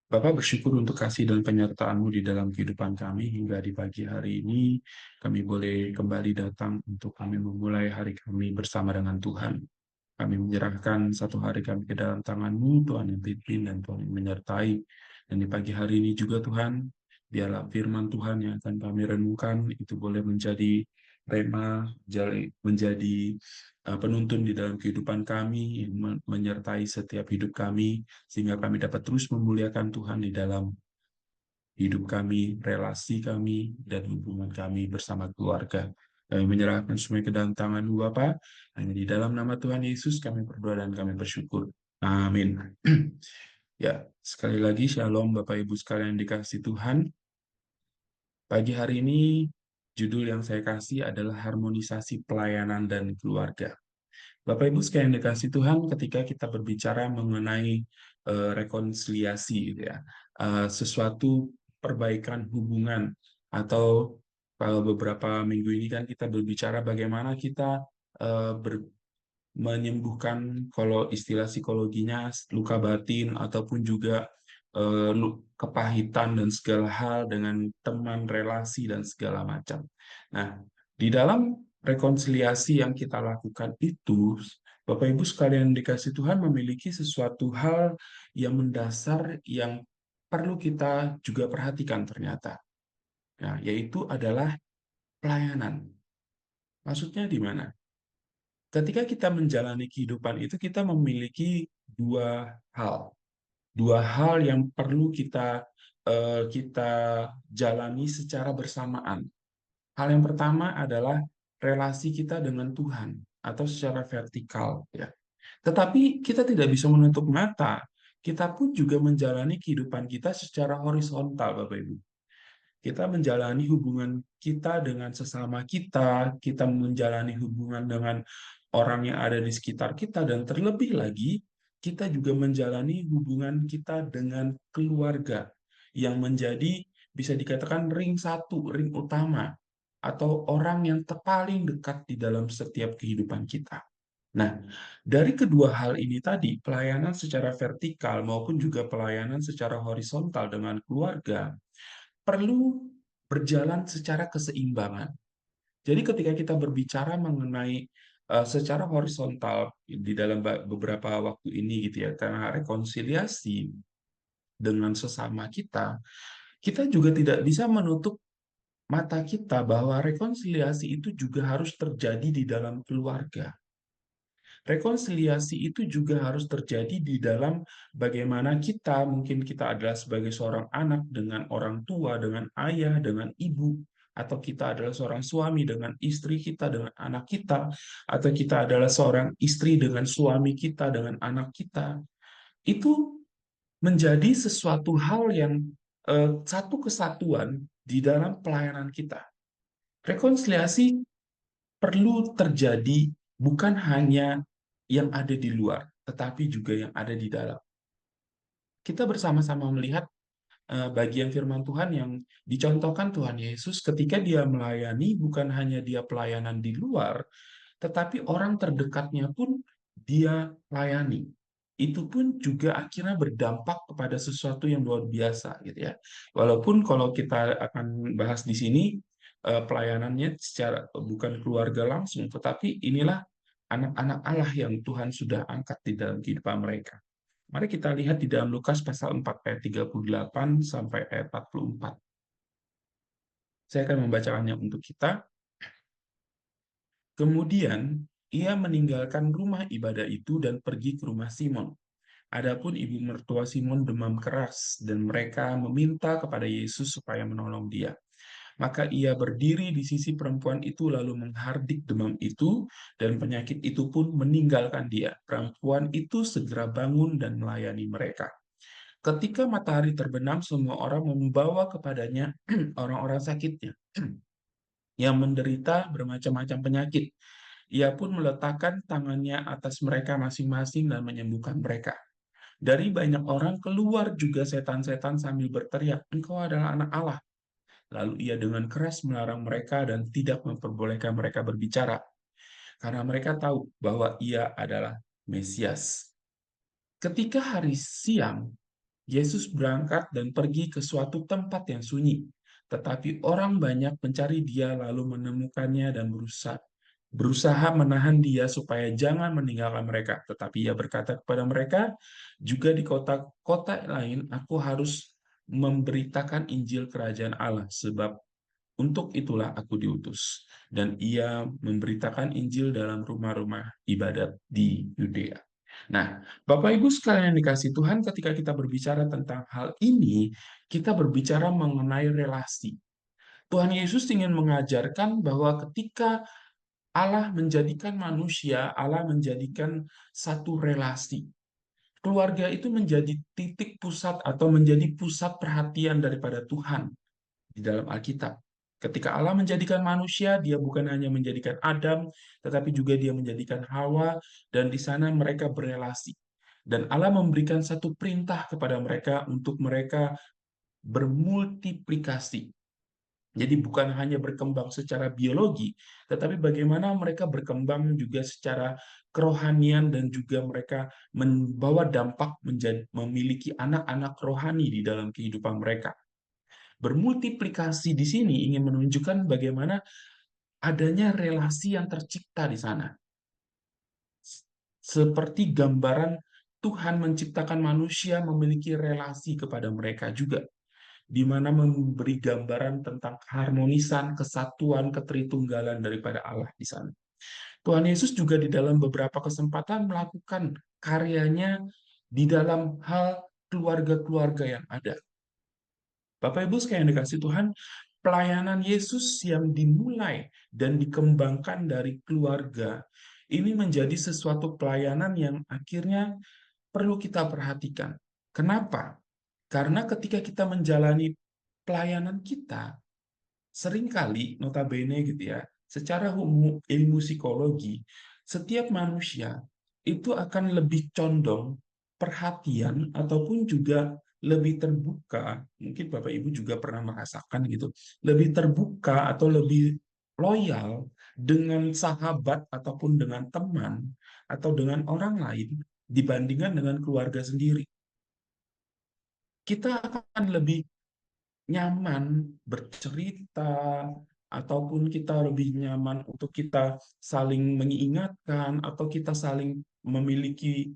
Bapak bersyukur untuk kasih dan penyertaan-Mu di dalam kehidupan kami hingga di pagi hari ini kami boleh kembali datang untuk kami memulai hari kami bersama dengan Tuhan. Kami menyerahkan satu hari kami ke dalam tangan-Mu, Tuhan yang pimpin dan Tuhan yang menyertai. Dan di pagi hari ini juga Tuhan, biarlah firman Tuhan yang akan kami renungkan itu boleh menjadi rema, menjadi penuntun di dalam kehidupan kami, yang menyertai setiap hidup kami, sehingga kami dapat terus memuliakan Tuhan di dalam hidup kami, relasi kami, dan hubungan kami bersama keluarga. Kami menyerahkan semua ke dalam tangan-Mu Bapa. Hanya di dalam nama Tuhan Yesus kami berdoa dan kami bersyukur. Amin. Ya, sekali lagi Shalom Bapak Ibu sekalian yang dikasihi Tuhan. Pagi hari ini judul yang saya kasih adalah harmonisasi pelayanan dan keluarga. Bapak Ibu sekalian yang dikasihi Tuhan, ketika kita berbicara mengenai rekonsiliasi gitu ya, sesuatu perbaikan hubungan atau kalau beberapa minggu ini kan kita berbicara bagaimana kita eh, ber- menyembuhkan kalau istilah psikologinya luka batin ataupun juga kepahitan dan segala hal dengan teman, relasi dan segala macam. Nah, di dalam rekonsiliasi yang kita lakukan itu, Bapak Ibu sekalian yang dikasih Tuhan memiliki sesuatu hal yang mendasar yang perlu kita juga perhatikan ternyata. Nah, yaitu adalah pelayanan. Maksudnya di mana? Ketika kita menjalani kehidupan itu kita memiliki hal, dua hal yang perlu kita jalani secara bersamaan. Hal yang pertama adalah relasi kita dengan Tuhan atau secara vertikal ya. Tetapi kita tidak bisa menutup mata, kita pun juga menjalani kehidupan kita secara horizontal, Bapak Ibu. Kita menjalani hubungan kita dengan sesama kita, kita menjalani hubungan dengan orang yang ada di sekitar kita, dan terlebih lagi, kita juga menjalani hubungan kita dengan keluarga, yang menjadi, bisa dikatakan ring satu, ring utama, atau orang yang paling dekat di dalam setiap kehidupan kita. Nah, dari kedua hal ini tadi, pelayanan secara vertikal maupun juga pelayanan secara horizontal dengan keluarga, perlu berjalan secara keseimbangan. Jadi ketika kita berbicara mengenai secara horizontal di dalam beberapa waktu ini gitu ya, karena rekonsiliasi dengan sesama kita, kita juga tidak bisa menutup mata kita bahwa rekonsiliasi itu juga harus terjadi di dalam keluarga. Rekonsiliasi itu juga harus terjadi di dalam bagaimana kita, mungkin kita adalah sebagai seorang anak dengan orang tua, dengan ayah, dengan ibu, atau kita adalah seorang suami dengan istri kita, dengan anak kita, atau kita adalah seorang istri dengan suami kita, dengan anak kita. Itu menjadi sesuatu hal yang satu kesatuan di dalam pelayanan kita. Rekonsiliasi perlu terjadi bukan hanya yang ada di luar, tetapi juga yang ada di dalam. Kita bersama-sama melihat bagian firman Tuhan yang dicontohkan Tuhan Yesus ketika dia melayani, bukan hanya dia pelayanan di luar, tetapi orang terdekatnya pun dia layani. Itu pun juga akhirnya berdampak kepada sesuatu yang luar biasa gitu ya. Walaupun kalau kita akan bahas di sini pelayanannya secara bukan keluarga langsung, tetapi inilah anak-anak Allah yang Tuhan sudah angkat di dalam kehidupan mereka. Mari kita lihat di dalam Lukas pasal 4 ayat 38 sampai ayat 44. Saya akan membacakannya untuk kita. Kemudian ia meninggalkan rumah ibadah itu dan pergi ke rumah Simon. Adapun ibu mertua Simon demam keras dan mereka meminta kepada Yesus supaya menolong dia. Maka ia berdiri di sisi perempuan itu lalu menghardik demam itu dan penyakit itu pun meninggalkan dia. Perempuan itu segera bangun dan melayani mereka. Ketika matahari terbenam, semua orang membawa kepadanya orang-orang sakitnya yang menderita bermacam-macam penyakit. Ia pun meletakkan tangannya atas mereka masing-masing dan menyembuhkan mereka. Dari banyak orang keluar juga setan-setan sambil berteriak, "Engkau adalah anak Allah." Lalu ia dengan keras melarang mereka dan tidak memperbolehkan mereka berbicara, karena mereka tahu bahwa ia adalah Mesias. Ketika hari siang, Yesus berangkat dan pergi ke suatu tempat yang sunyi, tetapi orang banyak mencari dia lalu menemukannya dan berusaha menahan dia supaya jangan meninggalkan mereka. Tetapi ia berkata kepada mereka, juga di kota-kota lain aku harus memberitakan Injil Kerajaan Allah, sebab untuk itulah aku diutus. Dan ia memberitakan Injil dalam rumah-rumah ibadat di Yudea. Nah, Bapak Ibu sekalian yang dikasih Tuhan, ketika kita berbicara tentang hal ini, kita berbicara mengenai relasi. Tuhan Yesus ingin mengajarkan bahwa ketika Allah menjadikan manusia, Allah menjadikan satu relasi. Keluarga itu menjadi titik pusat atau menjadi pusat perhatian daripada Tuhan di dalam Alkitab. Ketika Allah menjadikan manusia, dia bukan hanya menjadikan Adam, tetapi juga dia menjadikan Hawa, dan di sana mereka berelasi. Dan Allah memberikan satu perintah kepada mereka untuk mereka bermultiplikasi. Jadi bukan hanya berkembang secara biologi, tetapi bagaimana mereka berkembang juga secara kerohanian dan juga mereka membawa dampak menjadi memiliki anak-anak rohani di dalam kehidupan mereka. Bermultiplikasi di sini ingin menunjukkan bagaimana adanya relasi yang tercipta di sana. Seperti gambaran Tuhan menciptakan manusia memiliki relasi kepada mereka juga, di mana memberi gambaran tentang keharmonisan, kesatuan, keteritunggalan daripada Allah di sana. Tuhan Yesus juga di dalam beberapa kesempatan melakukan karyanya di dalam hal keluarga-keluarga yang ada. Bapak Ibu sekalian dikasih Tuhan, pelayanan Yesus yang dimulai dan dikembangkan dari keluarga ini menjadi sesuatu pelayanan yang akhirnya perlu kita perhatikan. Kenapa? Karena ketika kita menjalani pelayanan kita, seringkali notabene gitu ya, secara ilmu psikologi, setiap manusia itu akan lebih condong perhatian ataupun juga lebih terbuka, mungkin Bapak Ibu juga pernah merasakan gitu, lebih terbuka atau lebih loyal dengan sahabat ataupun dengan teman atau dengan orang lain dibandingkan dengan keluarga sendiri. Kita akan lebih nyaman bercerita, ataupun kita lebih nyaman untuk kita saling mengingatkan, atau kita saling memiliki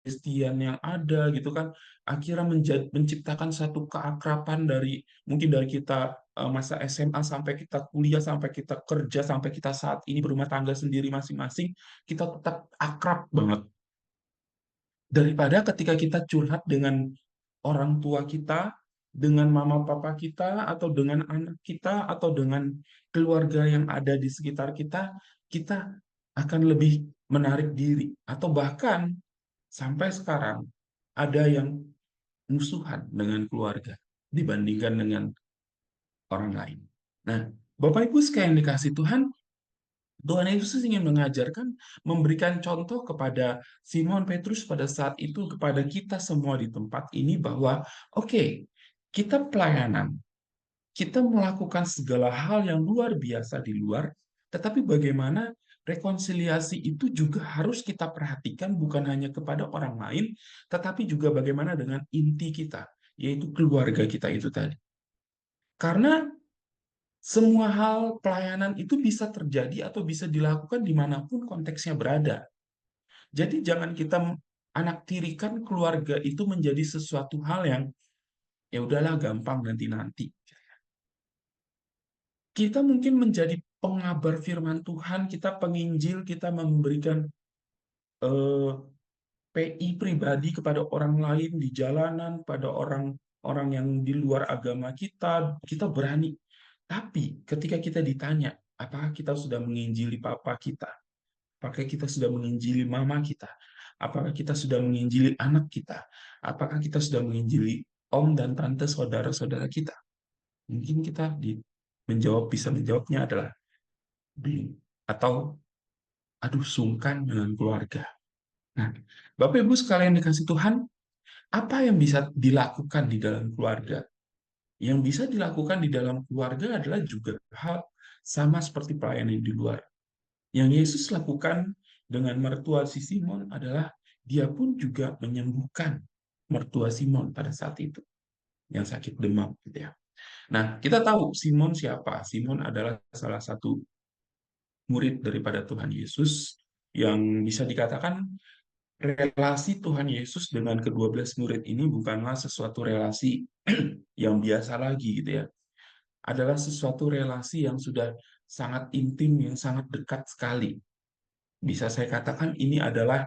bestian yang ada gitu kan, akhirnya menciptakan satu keakraban dari mungkin dari kita masa SMA sampai kita kuliah, sampai kita kerja, sampai kita saat ini berumah tangga sendiri masing-masing, kita tetap akrab banget daripada ketika kita curhat dengan orang tua kita, dengan mama papa kita, atau dengan anak kita, atau dengan keluarga yang ada di sekitar kita, kita akan lebih menarik diri. Atau bahkan sampai sekarang ada yang musuhan dengan keluarga dibandingkan dengan orang lain. Nah, Bapak Ibu sekalian dikasih Tuhan, Tuhan Yesus ingin mengajarkan, memberikan contoh kepada Simon Petrus pada saat itu, kepada kita semua di tempat ini, bahwa oke, kita pelayanan, kita melakukan segala hal yang luar biasa di luar, tetapi bagaimana rekonsiliasi itu juga harus kita perhatikan bukan hanya kepada orang lain, tetapi juga bagaimana dengan inti kita, yaitu keluarga kita itu tadi. Karena semua hal pelayanan itu bisa terjadi atau bisa dilakukan dimanapun konteksnya berada. Jadi jangan kita anak tirikan keluarga itu menjadi sesuatu hal yang ya udahlah gampang nanti-nanti. Kita mungkin menjadi pengabar firman Tuhan, kita penginjil, kita memberikan eh, PI pribadi kepada orang lain di jalanan, pada orang-orang yang di luar agama kita berani. Tapi ketika kita ditanya, apakah kita sudah menginjili papa kita? Apakah kita sudah menginjili mama kita? Apakah kita sudah menginjili anak kita? Apakah kita sudah menginjili om dan tante saudara-saudara kita? Mungkin kita bisa menjawabnya adalah belum. Atau aduh sungkan dengan keluarga. Nah, Bapak Ibu sekalian dikasih Tuhan, apa yang bisa dilakukan di dalam keluarga? Yang bisa dilakukan di dalam keluarga adalah juga hal sama seperti pelayanan di luar. Yang Yesus lakukan dengan mertua si Simon adalah dia pun juga menyembuhkan mertua Simon pada saat itu yang sakit demam gitu ya. Nah, kita tahu Simon siapa? Simon adalah salah satu murid daripada Tuhan Yesus yang bisa dikatakan relasi Tuhan Yesus dengan kedua belas murid ini bukanlah sesuatu relasi yang biasa lagi gitu ya. Adalah sesuatu relasi yang sudah sangat intim, yang sangat dekat sekali. Bisa saya katakan ini adalah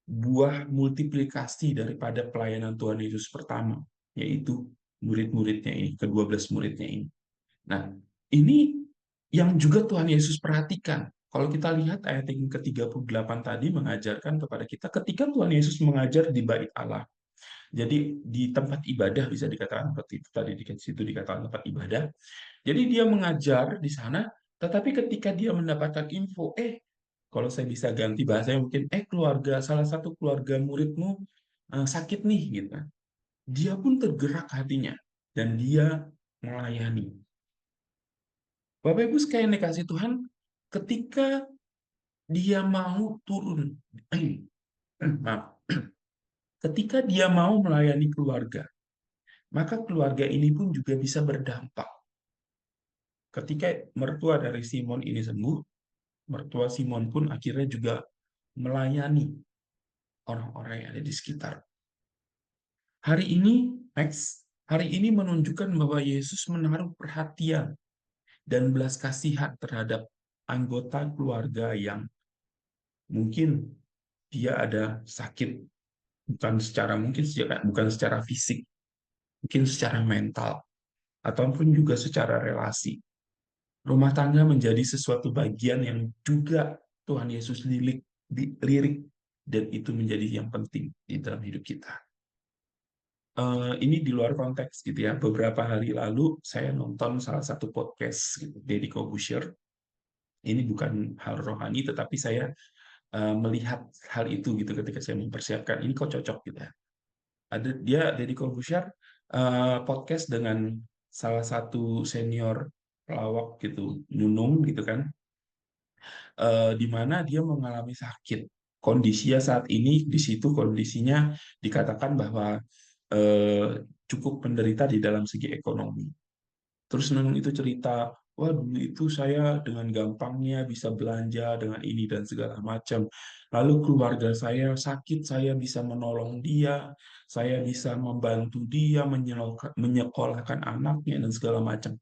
buah multiplikasi daripada pelayanan Tuhan Yesus pertama, yaitu murid-muridnya ini, kedua belas muridnya ini. Nah, ini yang juga Tuhan Yesus perhatikan. Kalau kita lihat ayat yang ke-38 tadi mengajarkan kepada kita ketika Tuhan Yesus mengajar di bait Allah. Jadi di tempat ibadah bisa dikatakan seperti itu tadi di situ dikatakan tempat ibadah. Jadi dia mengajar di sana, tetapi ketika dia mendapatkan info, kalau saya bisa ganti bahasanya mungkin, keluarga salah satu keluarga muridmu sakit nih gitu kan. Dia pun tergerak hatinya dan dia melayani. Bapak Ibu sekalian dikasih Tuhan, ketika dia mau turun, maaf, ketika dia mau melayani keluarga, maka keluarga ini pun juga bisa berdampak. Ketika mertua dari Simon ini sembuh, mertua Simon pun akhirnya juga melayani orang-orang yang ada di sekitar. Hari ini, Max, hari ini menunjukkan bahwa Yesus menaruh perhatian dan belas kasihan terhadap anggota keluarga yang mungkin dia ada sakit, bukan secara fisik, mungkin secara mental, ataupun juga secara relasi. Rumah tangga menjadi sesuatu bagian yang juga Tuhan Yesus lirik, dan itu menjadi yang penting di dalam hidup kita. Ini di luar konteks gitu ya. Beberapa hari lalu saya nonton salah satu podcast gitu, Deddy Corbuzier. Ini bukan hal rohani, tetapi saya melihat hal itu gitu ketika saya mempersiapkan ini kok cocok gitu ya. Ada dia Deddy Corbuzier podcast dengan salah satu senior pelawak gitu, Nunung gitu kan, di mana dia mengalami sakit. Kondisinya saat ini di situ kondisinya dikatakan bahwa eh, cukup menderita di dalam segi ekonomi. Terus Nunung itu cerita, wah dulu itu saya dengan gampangnya bisa belanja dengan ini dan segala macam. Lalu keluarga saya sakit, saya bisa menolong dia, saya bisa membantu dia menyekolahkan anaknya dan segala macam.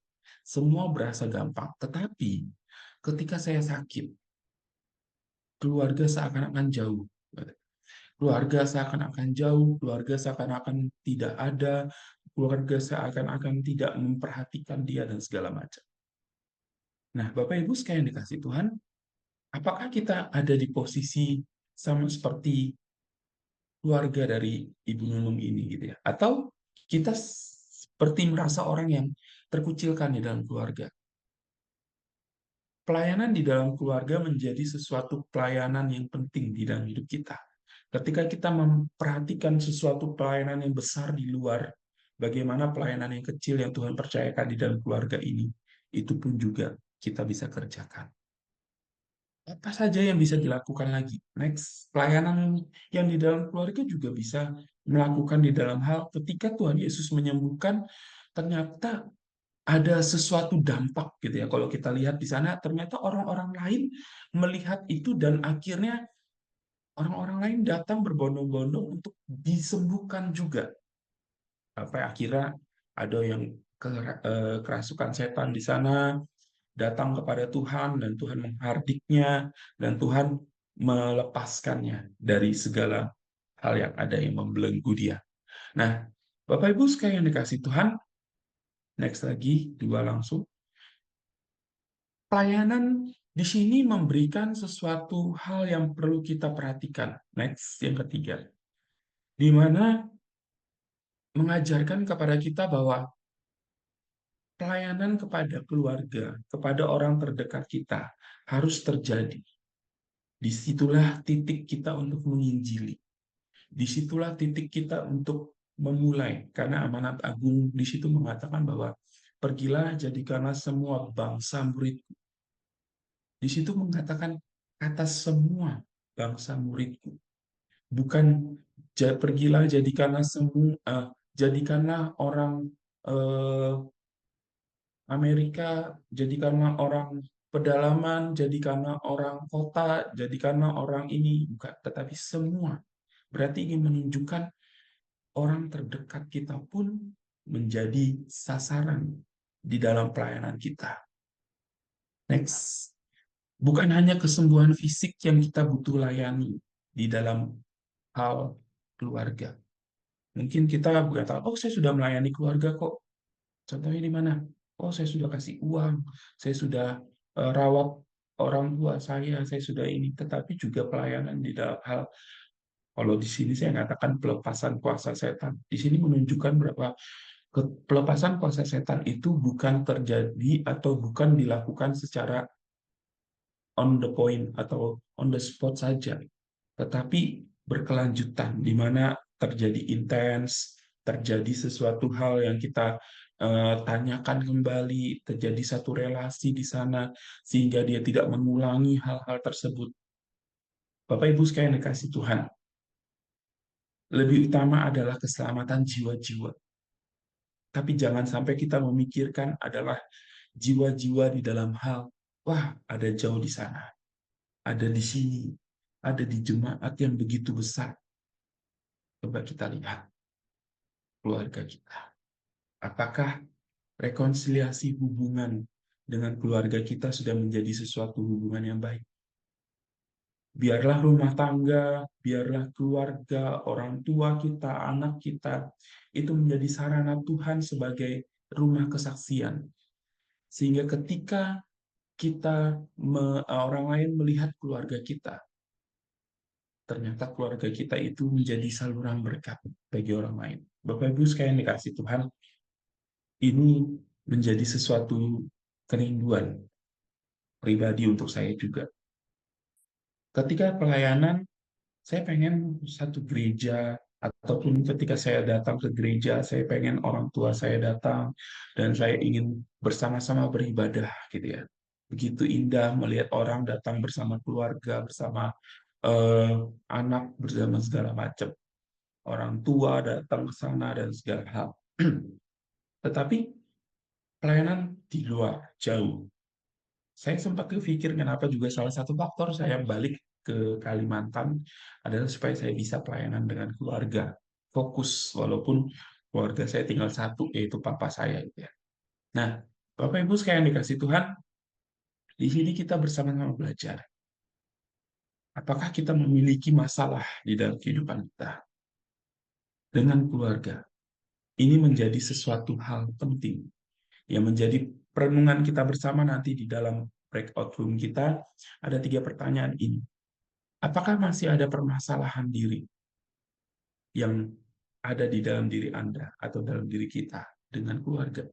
Semua berasa gampang. Tetapi ketika saya sakit, keluarga seakan-akan jauh. Keluarga seakan-akan jauh, keluarga seakan-akan tidak ada, keluarga seakan-akan tidak memperhatikan dia dan segala macam. Nah, Bapak Ibu sekalian dikasih Tuhan, apakah kita ada di posisi sama seperti keluarga dari Ibu Nunung ini gitu ya? Atau kita seperti merasa orang yang terkucilkan di dalam keluarga? Pelayanan di dalam keluarga menjadi sesuatu pelayanan yang penting di dalam hidup kita. Ketika kita memperhatikan sesuatu pelayanan yang besar di luar, bagaimana pelayanan yang kecil yang Tuhan percayakan di dalam keluarga ini, itu pun juga kita bisa kerjakan. Apa saja yang bisa dilakukan lagi? Next, pelayanan yang di dalam keluarga juga bisa melakukan di dalam hal ketika Tuhan Yesus menyembuhkan, ternyata ada sesuatu dampak gitu ya. Kalau kita lihat di sana, ternyata orang-orang lain melihat itu dan akhirnya orang-orang lain datang berbondong-bondong untuk disembuhkan juga. Sampai akhirnya ada yang kerasukan setan di sana, datang kepada Tuhan dan Tuhan menghardiknya dan Tuhan melepaskannya dari segala hal yang ada yang membelenggu dia. Nah, Bapak Ibu sekalian yang dikasih Tuhan, next lagi dua langsung. Pelayanan di sini memberikan sesuatu hal yang perlu kita perhatikan. Next, yang ketiga, di mana mengajarkan kepada kita bahwa pelayanan kepada keluarga, kepada orang terdekat kita harus terjadi. Disitulah titik kita untuk menginjili. Disitulah titik kita untuk memulai. Karena amanat agung di situ mengatakan bahwa pergilah jadikanlah semua bangsa muridku. Di situ mengatakan atas semua bangsa muridku. bukan pergilah jadikanlah jadikanlah orang eh, Amerika, jadikanlah orang pedalaman, jadikanlah orang kota, jadikanlah orang ini, bukan, tetapi semua. Berarti ingin menunjukkan orang terdekat kita pun menjadi sasaran di dalam pelayanan kita. Next. Bukan hanya kesembuhan fisik yang kita butuh layani di dalam hal keluarga. Mungkin kita berkata, oh saya sudah melayani keluarga kok. Contohnya di mana? Oh saya sudah kasih uang, saya sudah rawat orang tua saya sudah ini. Tetapi juga pelayanan di dalam hal, kalau di sini saya katakan pelepasan kuasa setan. Di sini menunjukkan berapa pelepasan kuasa setan itu bukan terjadi atau bukan dilakukan secara on the point atau on the spot saja, tetapi berkelanjutan, di mana terjadi intens, terjadi sesuatu hal yang kita tanyakan kembali, terjadi satu relasi di sana, sehingga dia tidak mengulangi hal-hal tersebut. Bapak Ibu sekalian dikasih Tuhan, lebih utama adalah keselamatan jiwa-jiwa. Tapi jangan sampai kita memikirkan adalah jiwa-jiwa di dalam hal, wah ada jauh di sana, ada di sini, ada di jemaat yang begitu besar. Coba kita lihat keluarga kita. Apakah rekonsiliasi hubungan dengan keluarga kita sudah menjadi sesuatu hubungan yang baik? Biarlah rumah tangga, biarlah keluarga, orang tua kita, anak kita, itu menjadi sarana Tuhan sebagai rumah kesaksian. Sehingga ketika orang lain melihat keluarga kita, ternyata keluarga kita itu menjadi saluran berkat bagi orang lain. Bapak Ibu sekalian dikasih Tuhan, ini menjadi sesuatu kerinduan pribadi untuk saya juga. Ketika pelayanan, saya pengen satu gereja, ataupun ketika saya datang ke gereja, saya pengen orang tua saya datang, dan saya ingin bersama-sama beribadah, gitu ya. Begitu indah melihat orang datang bersama keluarga, bersama eh, anak, bersama segala macam. Orang tua datang ke sana, dan segala hal. Tetapi pelayanan di luar, jauh. Saya sempat berpikir kenapa juga salah satu faktor saya balik ke Kalimantan adalah supaya saya bisa pelayanan dengan keluarga. Fokus, walaupun keluarga saya tinggal satu, yaitu papa saya. Gitu ya. Nah, Bapak Ibu sekalian dikasih Tuhan, di sini kita bersama-sama belajar. Apakah kita memiliki masalah di dalam kehidupan kita dengan keluarga? Ini menjadi sesuatu hal penting yang menjadi perenungan kita bersama nanti di dalam breakout room kita. Ada 3 pertanyaan ini. Apakah masih ada permasalahan diri yang ada di dalam diri Anda atau dalam diri kita dengan keluarga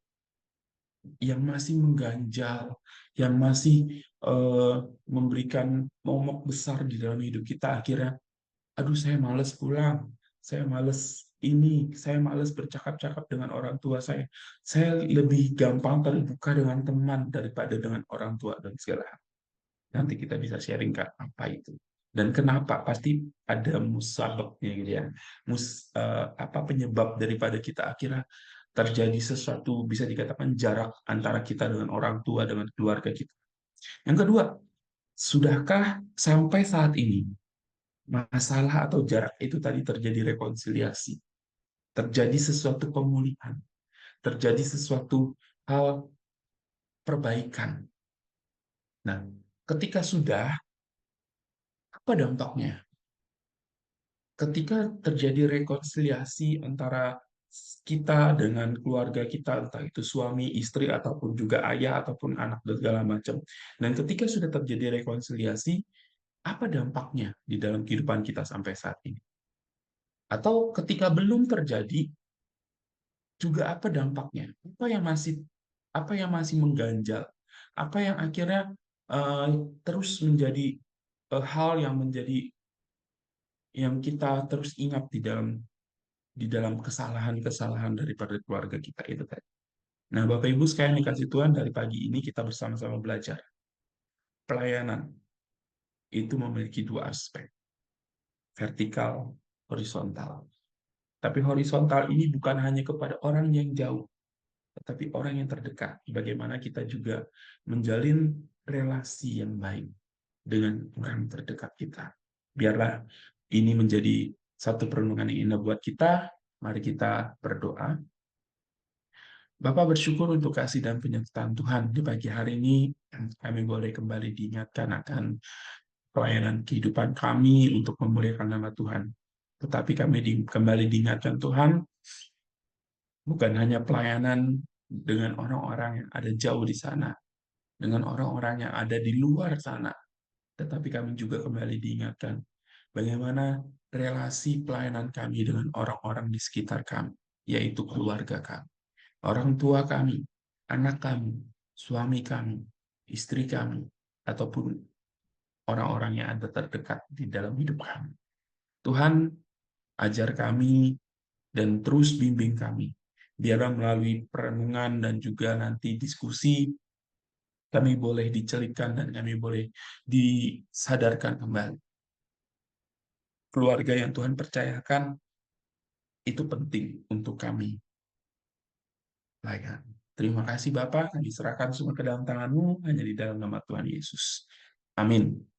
yang masih mengganjal, yang masih eh, memberikan momok besar di dalam hidup kita? Akhirnya, aduh saya males pulang, saya males ini, saya males bercakap-cakap dengan orang tua saya lebih gampang terbuka dengan teman daripada dengan orang tua dan segala hal. Nanti kita bisa sharing Kak, apa itu dan kenapa, pasti ada musababnya gitu ya. Apa penyebab daripada kita akhirnya terjadi sesuatu, bisa dikatakan jarak antara kita dengan orang tua, dengan keluarga kita. Yang kedua, sudahkah sampai saat ini masalah atau jarak itu tadi terjadi rekonsiliasi, terjadi sesuatu pemulihan, terjadi sesuatu hal perbaikan? Nah, ketika sudah, apa dampaknya? Ketika terjadi rekonsiliasi antara kita dengan keluarga kita, entah itu suami, istri, ataupun juga ayah, ataupun anak, dan segala macam. Dan ketika sudah terjadi rekonsiliasi, apa dampaknya di dalam kehidupan kita sampai saat ini? Atau ketika belum terjadi, juga apa dampaknya? Apa yang masih mengganjal? Apa yang akhirnya eh, terus menjadi hal yang kita terus ingat di dalam kesalahan-kesalahan daripada keluarga kita itu tadi. Nah, Bapak Ibu sekalian dikasih Tuhan, dari pagi ini kita bersama-sama belajar. Pelayanan itu memiliki 2 aspek. vertikal, horizontal. Tapi horizontal ini bukan hanya kepada orang yang jauh, tetapi orang yang terdekat. Bagaimana kita juga menjalin relasi yang baik dengan orang terdekat kita. Biarlah ini menjadi satu perenungan yang indah buat kita. Mari kita berdoa. Bapak bersyukur untuk kasih dan penyertaan Tuhan di pagi hari ini. Kami boleh kembali diingatkan akan pelayanan kehidupan kami untuk memuliakan nama Tuhan. Tetapi kami kembali diingatkan Tuhan, bukan hanya pelayanan dengan orang-orang yang ada jauh di sana, dengan orang-orang yang ada di luar sana, tetapi kami juga kembali diingatkan bagaimana relasi pelayanan kami dengan orang-orang di sekitar kami, yaitu keluarga kami, orang tua kami, anak kami, suami kami, istri kami, ataupun orang-orang yang ada terdekat di dalam hidup kami. Tuhan, ajar kami dan terus bimbing kami. Biarlah melalui perenungan dan juga nanti diskusi, kami boleh dicelipkan dan kami boleh disadarkan kembali. Keluarga yang Tuhan percayakan itu penting untuk kami. Terima kasih Bapak, kami serahkan semua ke dalam tangan-Mu hanya di dalam nama Tuhan Yesus. Amin.